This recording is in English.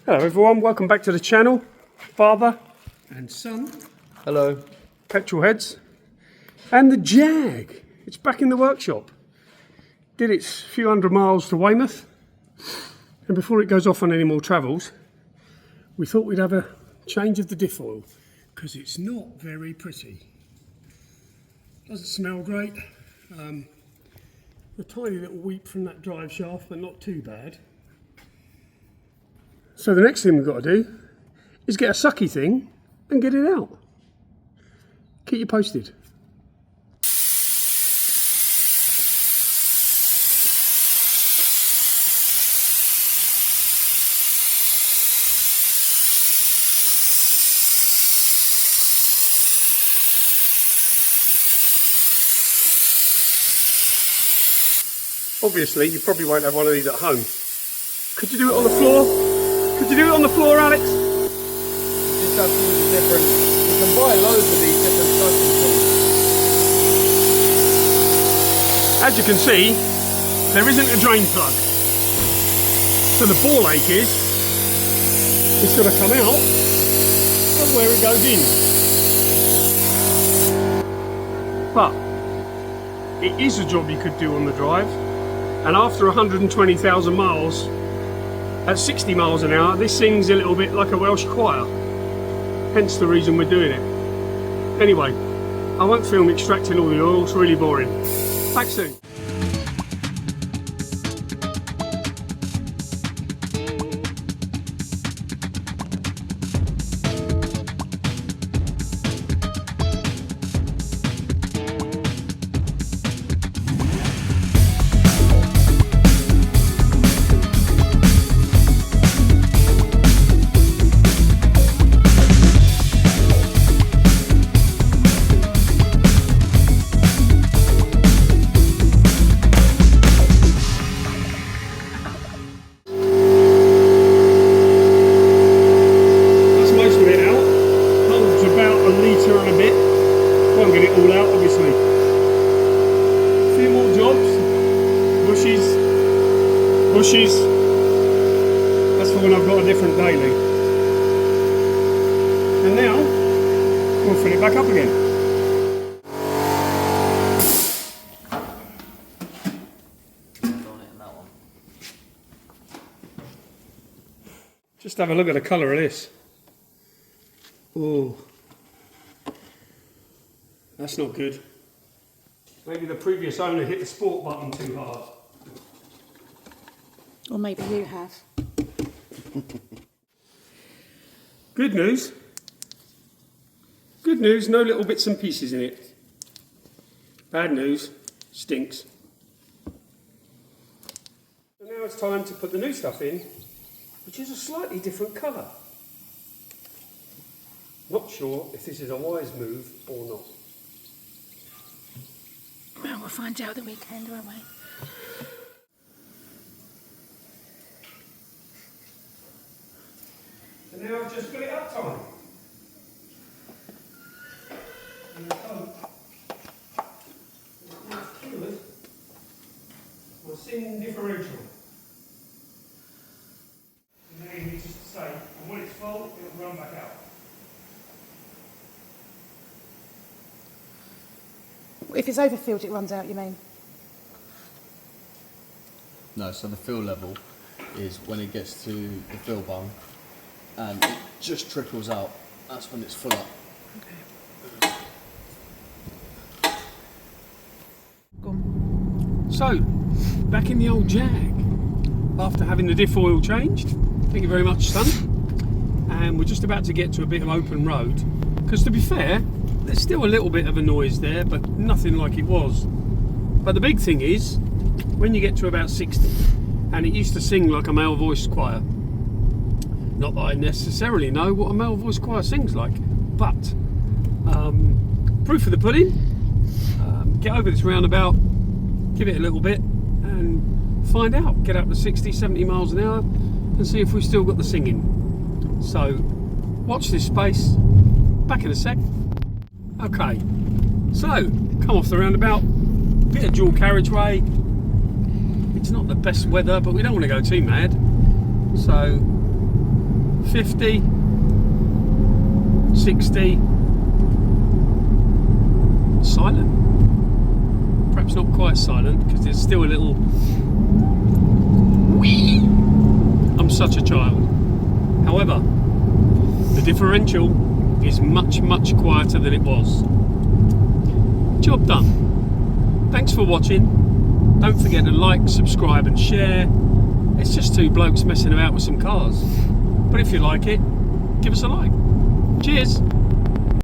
Hello everyone, welcome back to the channel. Father and son. Hello. Petrolheads. And the Jag. It's back in the workshop. Did its few hundred miles to Weymouth. And before it goes off on any more travels, we thought we'd have a change of the diff oil because it's not very pretty. Doesn't smell great. A tiny little weep from that drive shaft, but not too bad. So the next thing we've got to do is get a sucky thing and get it out. Keep you posted. Obviously, you probably won't have one of these at home. Could you do it on the floor? Could you do it on the floor, Alex? You just have to use a different... You can buy loads of these different suction tools. As you can see, there isn't a drain plug. So the ball ache is, it's got to come out and where it goes in. But it is a job you could do on the drive. And after 120,000 miles, at 60 miles an hour, this sings a little bit like a Welsh choir. Hence the reason we're doing it. Anyway, I won't film extracting all the oil, it's really boring. Back soon. Bushes, that's for when I've got a different daily. And now, we'll fill it back up again. Just have a look at the colour of this. Oh, that's not good. Maybe the previous owner hit the sport button too hard. Or maybe you have. Good news. Good news, no little bits and pieces in it. Bad news, stinks. So now it's time to put the new stuff in, which is a slightly different colour. Not sure if this is a wise move or not. Well, we'll find out the weekend, won't we? So now I've just put it up time. And the coat is now cured my sin differential. And now you need to stay, and when it's full, it'll run back out. If it's overfilled, it runs out, you mean? No, so the fill level is when it gets to the fill bung and it just trickles out. That's when it's full up. Okay. Go on. So, back in the old Jag, after having the diff oil changed. Thank you very much, son. And we're just about to get to a bit of open road, because to be fair, there's still a little bit of a noise there, but nothing like it was. But the big thing is, when you get to about 60, and it used to sing like a male voice choir. Not that I necessarily know what a male voice choir sings like, but proof of the pudding. Get over this roundabout, give it a little bit, and find out. Get up to 60, 70 miles an hour, and see if we've still got the singing. So, watch this space. Back in a sec. Okay, so come off the roundabout, bit of dual carriageway. It's not the best weather, but we don't want to go too mad. So 50, 60, silent. Perhaps not quite silent because there's still a little wee. I'm such a child. However, the differential is much quieter than it was. Job done. Thanks for watching. Don't forget to like, subscribe and share. It's just two blokes messing about with some cars. But if you like it, give us a like. Cheers.